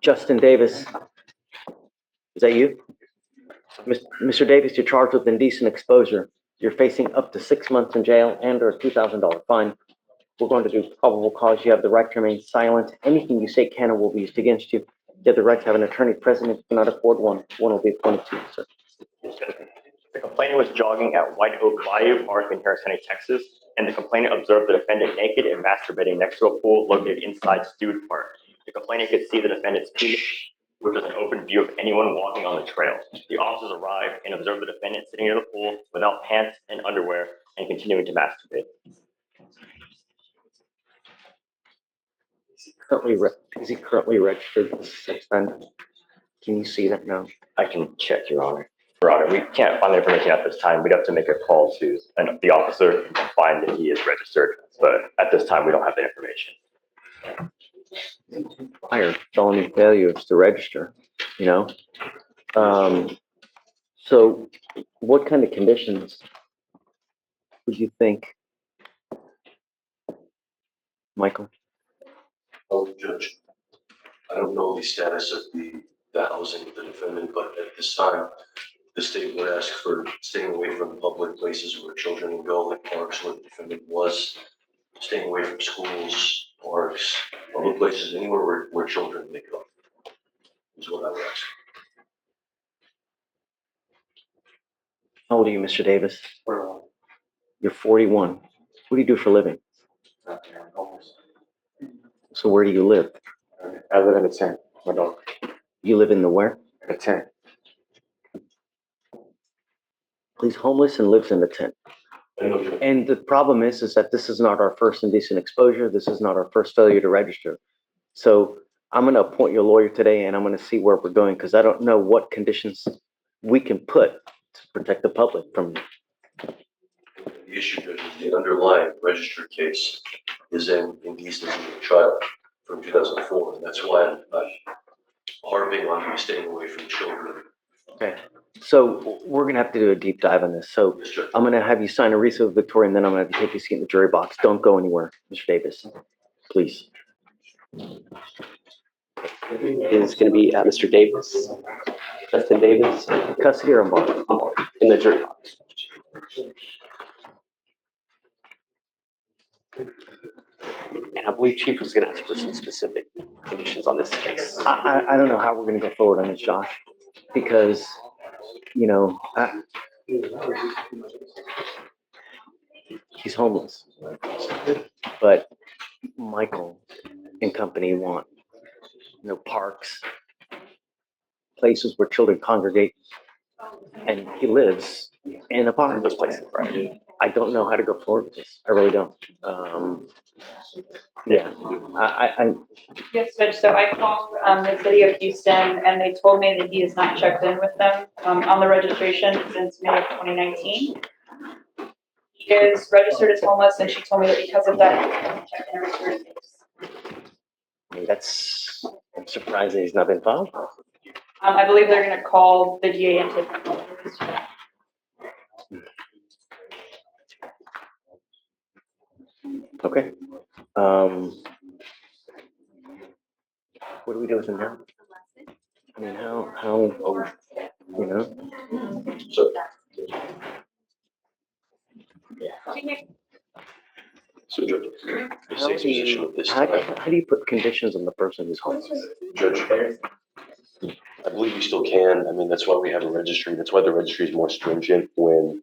Justin Davis. Is that you? Mr. Davis, you're charged with indecent exposure. You're facing up to 6 months in jail and or a $2,000 fine. We're going to do probable cause. You have the right to remain silent. Anything you say can or will be used against you. You have the right to have an attorney present. If you cannot afford one, one will be appointed to you, sir. The complainant was jogging at White Oak Bayou Park in Harris County, Texas, and the complainant observed the defendant naked and masturbating next to a pool located inside Stewart Park. The complainant could see the defendant's penis, which was an open view of anyone walking on the trail. The officers arrived and observed the defendant sitting near the pool without pants and underwear and continuing to masturbate. Is he currently registered as a sex offender? Can you see that now? I can check, Your Honor. Your Honor, we can't find the information at this time. We'd have to make a call to the officer and find that he is registered. But at this time, we don't have the information. Higher felony failures to register, you know? So what kind of conditions would you think, Michael? Oh, Judge, I don't know the status of the housing of the defendant, but at this time, the state would ask for staying away from public places where children will go, like parks where the defendant was, staying away from schools, parks, public places, anywhere where children may go, is what I would ask. How old are you, Mr. Davis? You're 41. What do you do for a living? So where do you live? I live in a tent. My dog. You live in the where? A tent. He's homeless and lives in a tent. And the problem is that this is not our first indecent exposure. This is not our first failure to register. So I'm going to appoint your lawyer today, and I'm going to see where we're going, because I don't know what conditions we can put to protect the public from. The issue, Judge, is the underlying registered case is an indecency of child from 2004, and that's why I'm harping on you staying away from children. Okay. So we're going to have to do a deep dive on this. So I'm going to have you sign a receipt of Victoria, and then I'm going to have you take your seat in the jury box. Don't go anywhere, Mr. Davis, please. Is going to be Mr. Davis, Justin Davis, Custody or on bar? In the jury box. And I believe Chief was going to ask for some specific conditions on this case. I don't know how we're going to go forward on this, Josh, because, you know, he's homeless, but Michael and company want, you know, parks, places where children congregate, and he lives in a park. Those places, right? I don't know how to go forward with this. I really don't. Yeah, Yes, Judge. So I called the city of Houston, and they told me that he has not checked in with them on the registration since May of 2019. He is registered as homeless, and she told me that because of that, he hasn't checked in every 30 days. I'm surprised that he's not been filed. I believe they're going to call the DA and take him over. Okay. What do we do with him now? I mean, how, you know? So, so Judge, the state's position of this How time, do you put conditions on the person who's homeless? Judge, I believe you still can. I mean, that's why we have a registry. That's why the registry is more stringent when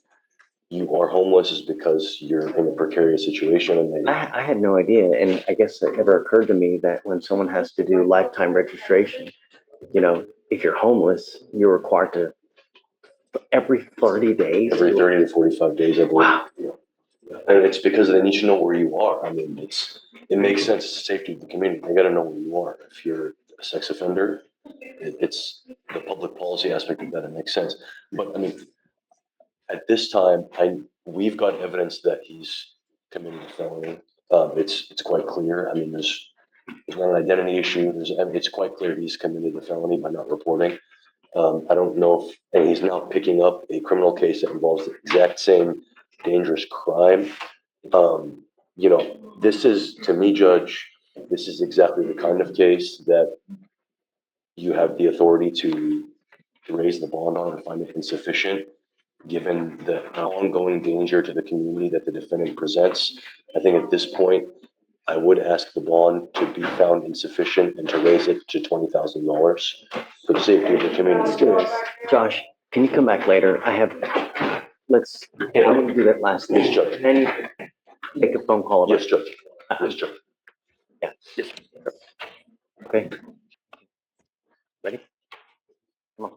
you are homeless, is because you're in a precarious situation. And I had no idea, and I guess it never occurred to me that when someone has to do lifetime registration, you know, if you're homeless, you're required to every 30 days. every 30 to 45 days, I believe. Wow. And it's because they need to know where you are. I mean, it makes sense. It's the safety of the community. They got to know where you are. If you're a sex offender, it's the public policy aspect of that. It makes sense. But I mean, at this time, we've got evidence that he's committed a felony. It's quite clear. I mean, there's not an identity issue. It's quite clear he's committed a felony by not reporting. I don't know if, and he's now picking up a criminal case that involves the exact same dangerous crime. You know, this is, to me, Judge, this is exactly the kind of case that you have the authority to raise the bond on and find it insufficient, given the ongoing danger to the community that the defendant presents. I think at this point, I would ask the bond to be found insufficient and to raise it to $20,000 for the safety of the community. Let's do this. Josh, can you come back later? I'm gonna do that last thing. Yes, Judge. And make a phone call about Yes, Judge. Yes, Judge. Yeah. Okay. Ready? Come on.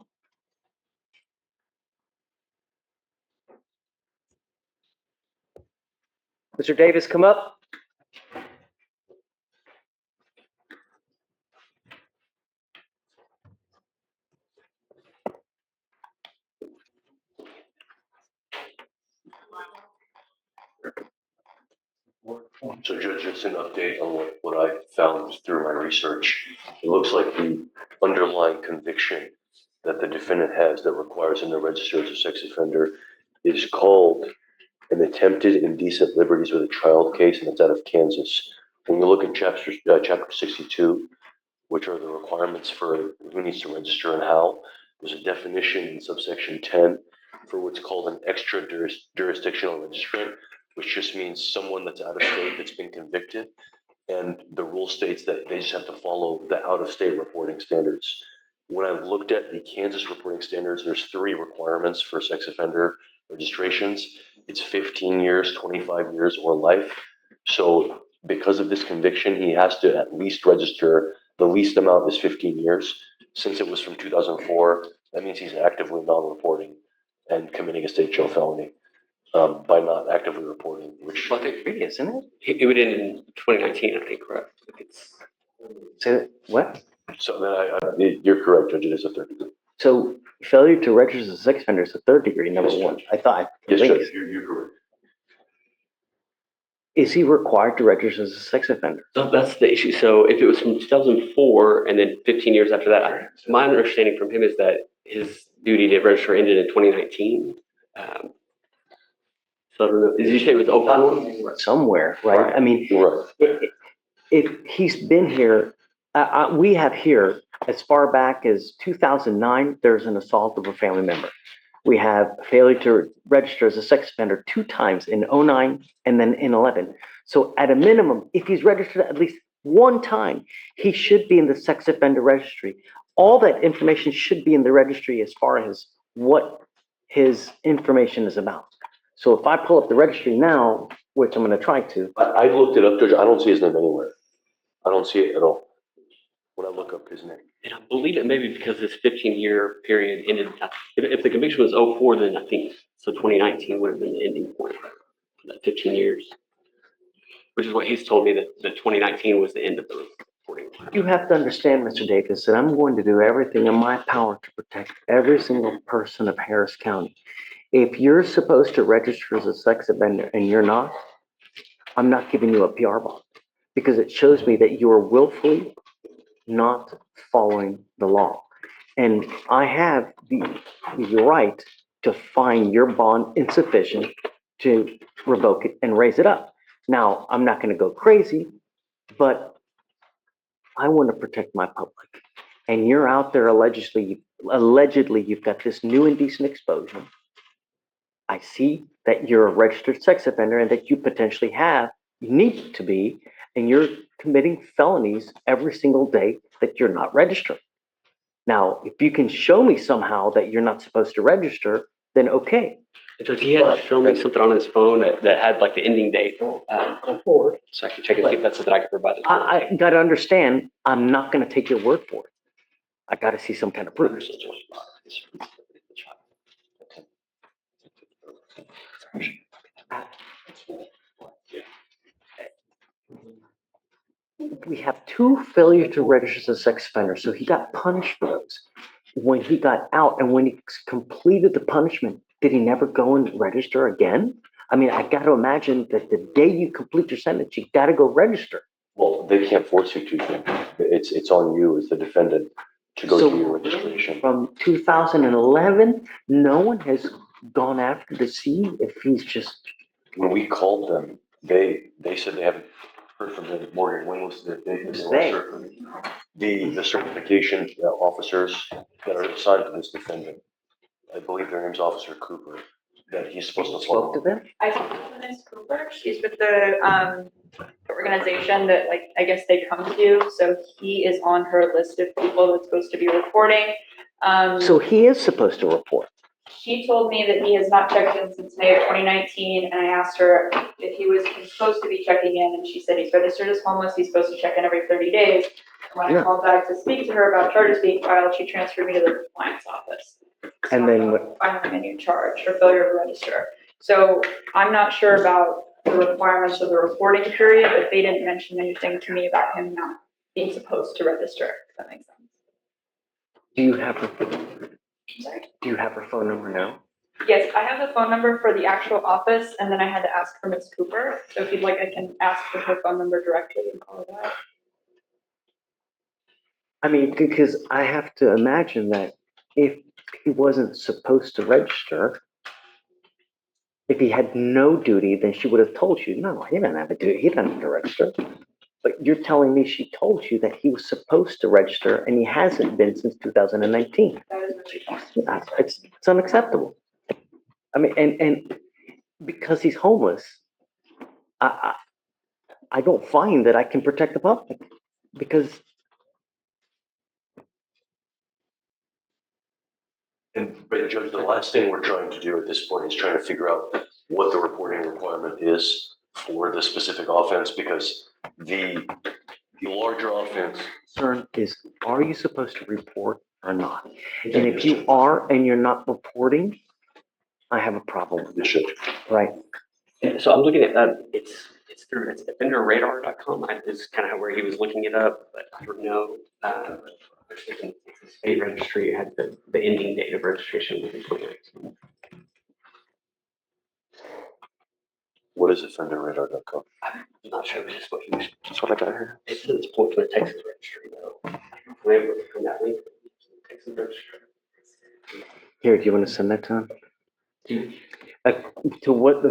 Mr. Davis, come up. So Judge, just an update on what I found through my research. It looks like the underlying conviction that the defendant has that requires him to register as a sex offender is called an attempted indecent liberties with a child case, and it's out of Kansas. When you look at chapter 62, which are the requirements for who needs to register and how, there's a definition in subsection 10 for what's called an extra jurisdictional registrant, which just means someone that's out of state that's been convicted. And the rule states that they just have to follow the out-of-state reporting standards. When I've looked at the Kansas reporting standards, there's 3 requirements for sex offender registrations. It's 15 years, 25 years, or life. So because of this conviction, he has to at least register. The least amount is 15 years. Since it was from 2004, that means he's actively non-reporting and committing a state jail felony by not actively reporting, which Well, I think Isn't it? it would end in 2019, I think, correct? It's, Say what? so then you're correct, Judge. It is a 3rd degree. So failure to register as a sex offender is a 3rd degree, number Yes, one. Judge. I thought. Yes, think- Judge. You're correct. Is he required to register as a sex offender? so that's the issue. So if it was from 2004 and then 15 years after that, my understanding from him is that his duty to register ended in 2019. So I don't know. Did you say it was 04? Somewhere, right? Right. I mean, Right. if he's been here, we have here as far back as 2009, there's an assault of a family member. We have failure to register as a sex offender 2 times in 09 and then in 11. So at a minimum, if he's registered at least 1 time, he should be in the sex offender registry. All that information should be in the registry as far as what his information is about. So if I pull up the registry now, which I'm going to try to, I looked it up, Judge. I don't see his name anywhere. I don't see it at all when I look up his name. And I believe it may be because this 15-year period ended. If the conviction was 04, then I think so 2019 would have been the ending point for that 15 years, which is what he's told me that 2019 was the end of the reporting. you have to understand, Mr. Davis, that I'm going to do everything in my power to protect every single person of Harris County. If you're supposed to register as a sex offender and you're not, I'm not giving you a PR bond because it shows me that you are willfully not following the law. And I have the right to find your bond insufficient to revoke it and raise it up. Now, I'm not going to go crazy, but I want to protect my public. And you're out there allegedly you've got this new indecent exposure. I see that you're a registered sex offender and that you potentially you need to be, and you're committing felonies every single day that you're not registered. Now, if you can show me somehow that you're not supposed to register, then okay. Because he had shown me something on his phone that had like the ending date. So I can check and see if that's something I can provide. I got to understand, I'm not going to take your word for it. I got to see some kind of proof. We have 2 failure to register as a sex offender, so he got punished for those. When he got out and when he completed the punishment, did he never go and register again? I mean, I got to imagine that the day you complete your sentence, you got to go register. Well, they can't force you to. It's on you as the defendant to go do your registration. From 2011, no one has gone after to see if he's just. When we called them, they said they haven't heard from him, Morgan, when was the date? Who's they? The certification officers that are assigned to this defendant, I believe their name's Officer Cooper, that he's supposed to follow. Spoke to them? I spoke to Ms. Cooper. She's with the organization that, like, I guess they come to. So he is on her list of people that's supposed to be reporting. So he is supposed to report. She told me that he has not checked in since May of 2019, and I asked her if he was supposed to be checking in, and she said he's registered as homeless, he's supposed to check in every 30 days. When I Yeah. called back to speak to her about charges being filed, she transferred me to the compliance office. And then what? Filing a new charge for failure to register. So I'm not sure about the requirements of the reporting period, but they didn't mention anything to me about him not being supposed to register, if that makes sense. Do you have her, I'm sorry? do you have her phone number now? Yes, I have the phone number for the actual office, and then I had to ask for Ms. Cooper. So if you'd like, I can ask for her phone number directly and call her back. I mean, because I have to imagine that if he wasn't supposed to register, if he had no duty, then she would have told you, no, he doesn't have a duty, he doesn't have to register. But you're telling me she told you that he was supposed to register and he hasn't been since 2019. That is what she told me. It's unacceptable. I mean, and because he's homeless, I don't find that I can protect the public because But Judge, the last thing we're trying to do at this point is trying to figure out what the reporting requirement is for the specific offense, because the larger offense. concern is, are you supposed to report or not? And if you are and you're not reporting, I have a problem with You it, should. right? Yeah, so I'm looking at that, it's through, it's defenderradar.com. Is kind of where he was looking it up, but I don't know. The state registry had the ending date of registration was in 2019. What is offenderradar.com? I'm not sure just what he was, That's what I got here. it says it's pulled from the Texas registry though. I'm able to find that link. Texas registry. Here, do you want to send that to him? To what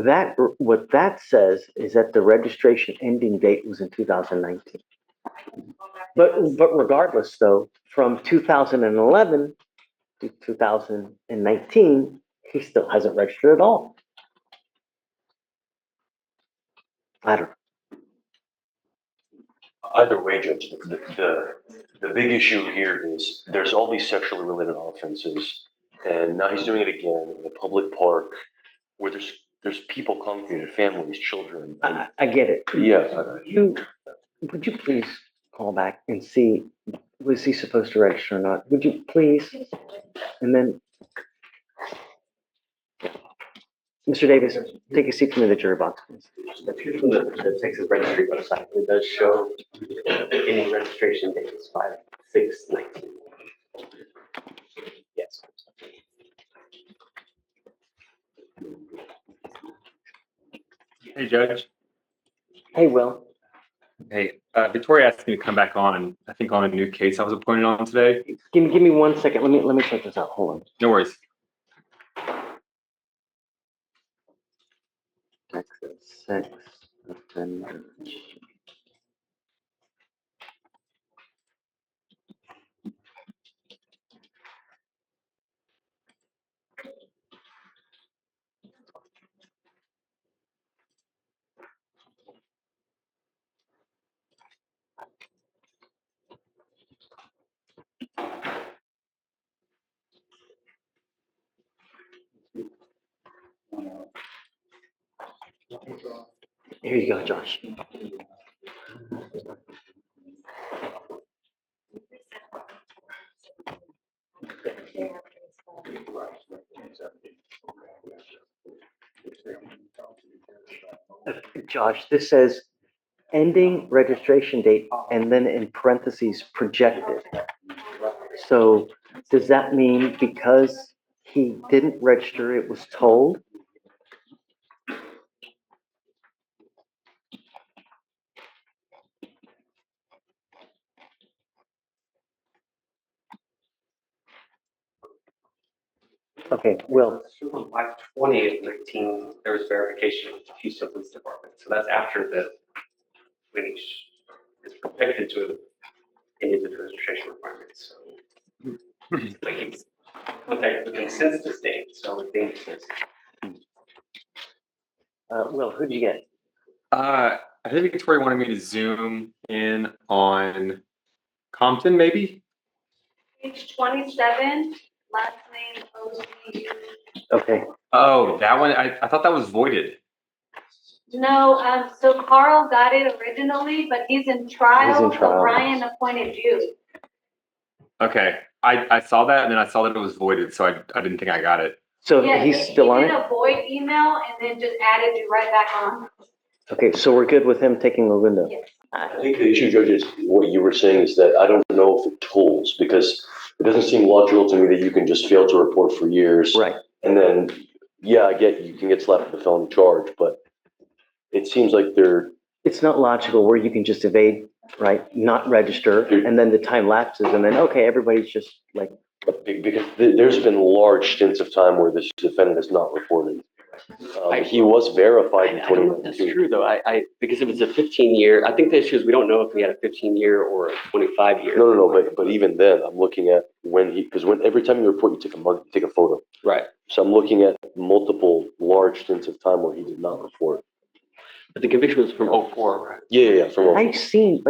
that says is that the registration ending date was in 2019. But regardless, though, from 2011 to 2019, he still hasn't registered at all. I don't know. Either way, Judge, the big issue here is there's all these sexually related offenses, and now he's doing it again in a public park where there's people congregating, families, children. And, I get it. yeah, Would you please call back and see, was he supposed to register or not? Would you please? And then, Mr. Davis, take a seat from the jury box, please. From the Texas registry website, it does show the ending registration date is 5/6/19. Yes. Hey, Judge. Hey, Will, Hey, Victoria asked me to come back on, I think on a new case I was appointed on today. give me 1 second. Let me check this out. Hold on. No worries. Texas sex offender. Here you go, Josh. Josh, this says ending registration date and then in parentheses projected. So does that mean because he didn't register, it was told? Okay, Will, On 5/20/19, there was verification with the Houston Police Department. So that's after the which is protected to any of the registration requirements. So, like he's contact within census state, so I think it's Will, who'd you get? I think Victoria wanted me to zoom in on Compton, maybe? Page 27, last name OCU. Okay, Oh, that one, I thought that was voided. No, so Carl got it originally, but he's in trial, He's in so trial. Brian appointed you. Okay, I saw that and then I saw that it was voided, so I didn't think I got it. so Yeah, he's still on He did it? a void email and then just added you right back on. Okay, so we're good with him taking the window? Yes. I think the issue, Judge, is what you were saying is that I don't know if it tolls, because it doesn't seem logical to me that you can just fail to report for years. Right. And then, yeah, I get you can get slapped with a felony charge, but it seems like they're, It's not logical where you can just evade, right, not register, and then the time lapses, and then, okay, everybody's just like, because there's been large stints of time where this defendant has not reported. He was verified in I don't know if that's 2019. true though. Because if it's a 15-year, I think the issue is we don't know if we had a 15-year or a 25-year. No, but even then, I'm looking at because every time you report, you take a mug, you take a photo. Right. So I'm looking at multiple large stints of time where he did not report. But the conviction was from '04, right? Yeah, from I've seen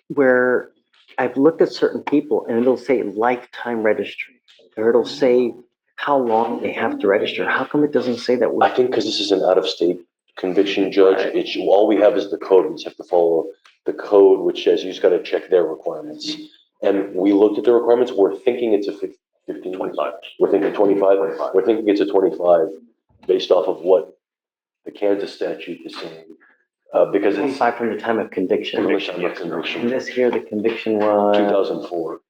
where I've looked at certain people and it'll say lifetime registry, or it'll say how long they have to register. How come it doesn't say that? I think because this is an out-of-state conviction, Judge, all we have is the code. We just have to follow the code, which says you just got to check their requirements. And we looked at the requirements. We're thinking it's a 15. 25. We're thinking 25. We're thinking it's a 25 based off of what the Kansas statute is saying. Because it's 25 from the time of conviction. from the time of And conviction, this here, the conviction was 2004.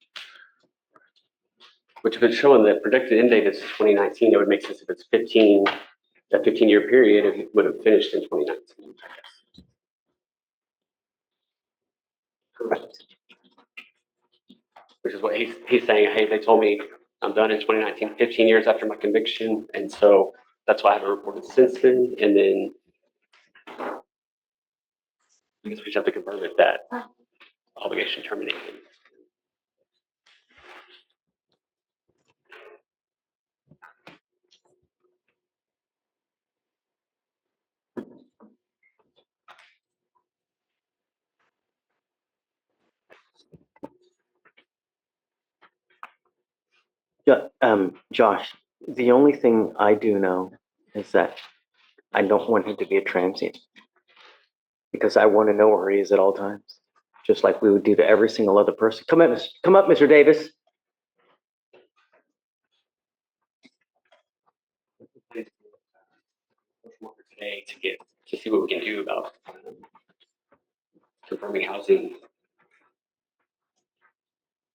Which if it's showing the projected end date is 2019, it would make sense if it's 15, that 15-year period, it would have finished in 2019. correct. Which is what he's saying, hey, they told me I'm done in 2019, 15 years after my conviction, and so that's why I haven't reported since then, and then I guess we just have to confirm if that obligation terminated. Josh, the only thing I do know is that I don't want him to be a transient because I want to know where he is at all times, just like we would do to every single other person. Come up, Mr. Davis. Today to see what we can do about confirming housing.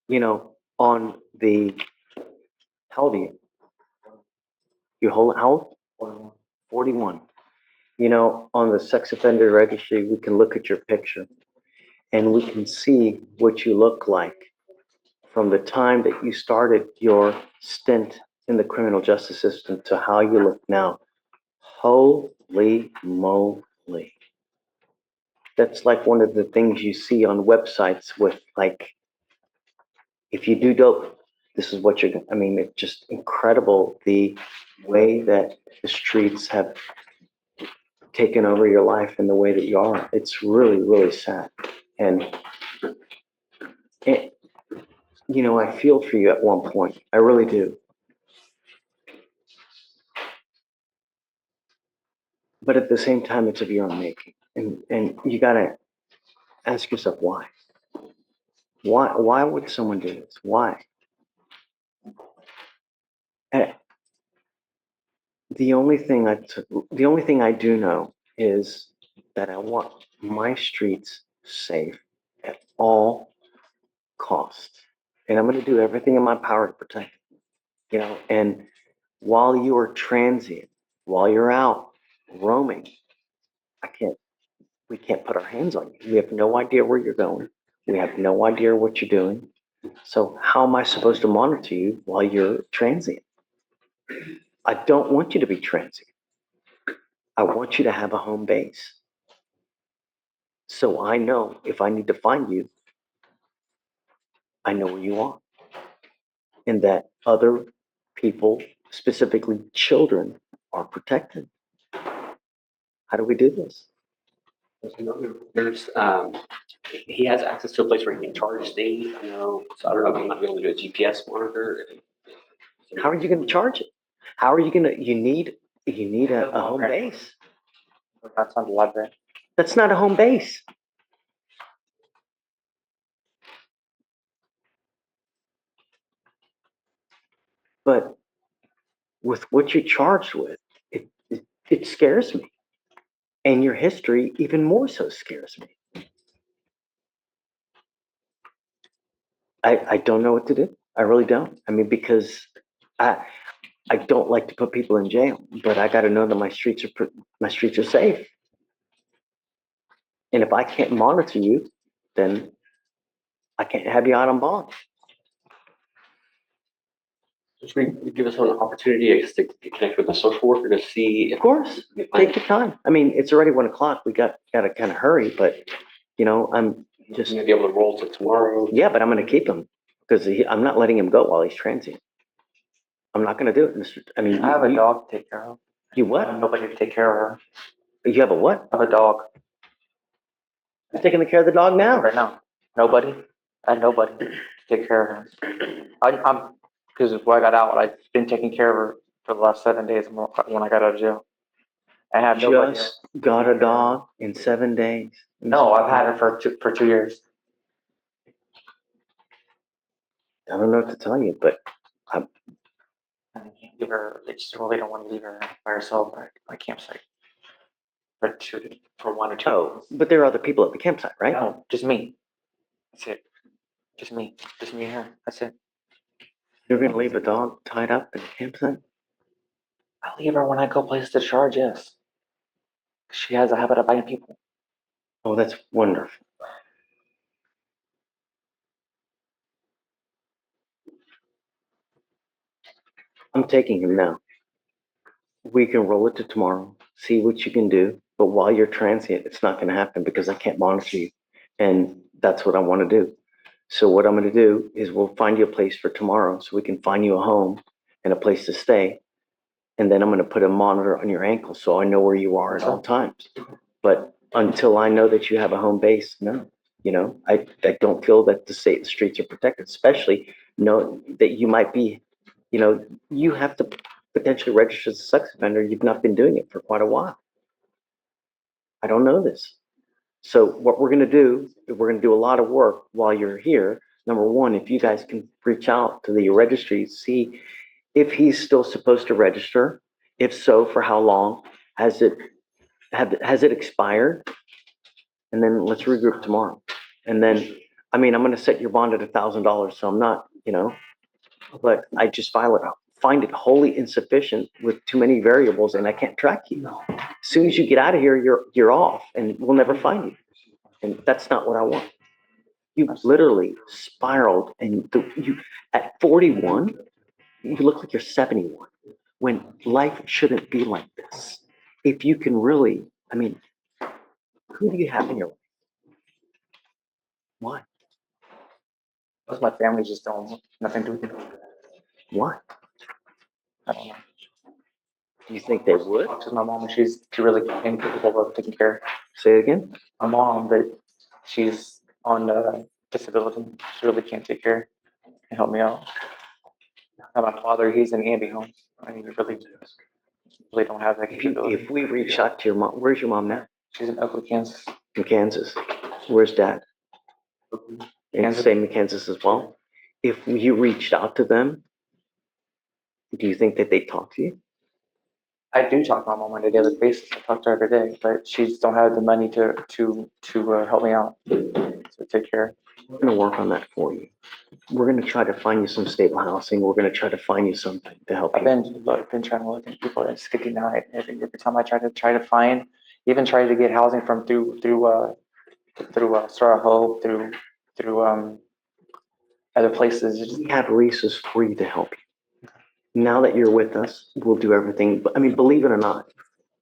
You know, on the, how old are you? You hold, how old? 41. You know, on the sex offender registry, we can look at your picture and we can see what you look like from the time that you started your stint in the criminal justice system to how you look now. Holy moly. That's like one of the things you see on websites with like, if you do dope, this is what you're going to, I mean, it's just incredible the way that the streets have taken over your life and the way that you are. It's really, really sad. And it, you know, I feel for you at one point. I really do. But at the same time, it's of your own making. And you got to ask yourself why. Why would someone do this? Why? And the only thing I do know is that I want my streets safe at all costs. And I'm going to do everything in my power to protect it. You know, and while you are transient, while you're out roaming, we can't put our hands on you. We have no idea where you're going. We have no idea what you're doing. So how am I supposed to monitor you while you're transient? I don't want you to be transient. I want you to have a home base. So I know if I need to find you, I know where you are. And that other people, specifically children, are protected. How do we do this? There's, he has access to a place where he can charge things, I know, so I don't know if he might be able to do a GPS monitor. How are you going to charge it? How are you going to, you need a home base. That's on the library. That's not a home base. But with what you're charged with, it scares me. And your history even more so scares me. I don't know what to do. I really don't. I mean, because I don't like to put people in jail, but I got to know that my streets are safe. And if I can't monitor you, then I can't have you out on bond. Should we give us an opportunity, I guess, to connect with a social worker to see Of course, take your time. I mean, it's already 1 o'clock. We got to kind of hurry, but I'm just just, be able to roll to tomorrow. yeah, but I'm going to keep him because I'm not letting him go while he's transient. I'm not going to do it, Mr. I mean, I have a dog to take care of. You I what? have nobody to take care of her. You have a what? I have a dog Who's taking care of the dog now? right now. Nobody. I have nobody to take care of her. I'm because when I got out, I've been taking care of her for the last 7 days when I got out of jail. I have nobody. Just got a dog in 7 days. No, I've had her for 2 years. I don't know what to tell you, but I can't leave her. They just really don't want to leave her by herself at my campsite for 1 or 2 oh, days. but there are other people at the campsite, right? No, just me. That's it. Just me and her. That's it. You're gonna leave a dog tied up in the campsite? I leave her when I go places to charge. Yes, she has a habit of biting people. Oh, that's wonderful. I'm taking him now. We can roll it to tomorrow, see what you can do. But while you're transient, it's not going to happen because I can't monitor you. And that's what I want to do. So what I'm going to do is we'll find you a place for tomorrow so we can find you a home and a place to stay. And then I'm going to put a monitor on your ankle so I know where you are at all times. But until I know that you have a home base, no. I don't feel that the streets are protected, especially know that you might be, you have to potentially register as a sex offender. You've not been doing it for quite a while. I don't know this. So what we're going to do, we're going to do a lot of work while you're here. Number one, if you guys can reach out to the registry, see if he's still supposed to register. If so, for how long? Has it expired? And then let's regroup tomorrow. And then, I'm going to set your bond at $1,000. So I'm not, but I just find it wholly insufficient with too many variables and I can't track you. As soon as you get out of here, you're off and we'll never find you. And that's not what I want. You literally spiraled and you at 41, you look like you're 71 when life shouldn't be like this. If you can really, who do you have in your life? Why? Most of my family just don't nothing to do with it. Why? I don't know. Do you think they would? Because my mom, she really incapable of taking care. Say it again. My mom, but she's on disability. She really can't take care and help me out. And my father, he's in Amby home. I mean, really don't have that capability. If we reach out to your mom, where's your mom now? She's in Oakland, Kansas. In Kansas. Where's dad? Kansas. Same in Kansas as well. If you reached out to them, do you think that they'd talk to you? I do talk to my mom on a daily basis. I talk to her every day, but she just don't have the money to help me out, to take care. We're going to work on that for you. We're going to try to find you some stable housing. We're going to try to find you something to help I've you. been trying to look at people and it's denied. Every time I try to find, even try to get housing from through Star of Hope, through other places. It's just, We have resources for you to help you. Now that you're with us, we'll do everything. Believe it or not,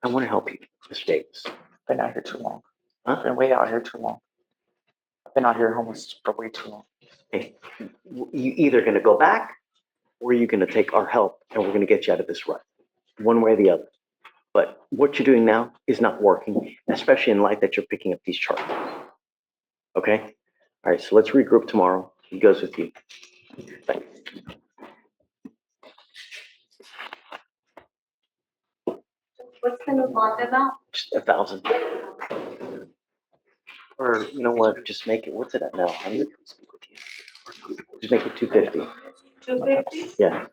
I want to help you, Mr. Davis. been out here too long. I've been way out here too long. I've been out here almost for way too long. Hey, you either gonna go back or you're gonna take our help and we're gonna get you out of this rut, one way or the other. But what you're doing now is not working, especially in light that you're picking up these charges. Okay? All right, so let's regroup tomorrow. He goes with you. Thanks. What's the new bond amount? Just 1,000. Or you know what? Just make it. What's it at now? 100. Just make it 250. 250? Yeah.